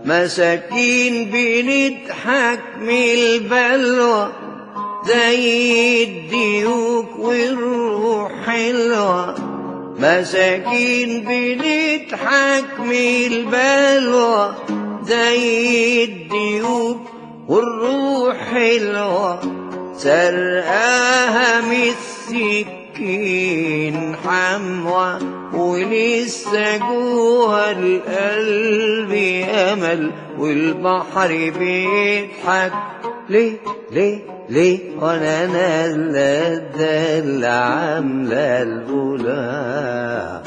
مساكين بنضحك من البلوى زي الديوك والروح حلوة. مساكين بنضحك من البلوى زي الديوك والروح حلوة. سرقاها من السكين حموة ولسه جوه القلب أمل، والبحر بيضحك ليه ليه ليه وانا نازله الدلة عامله البلاء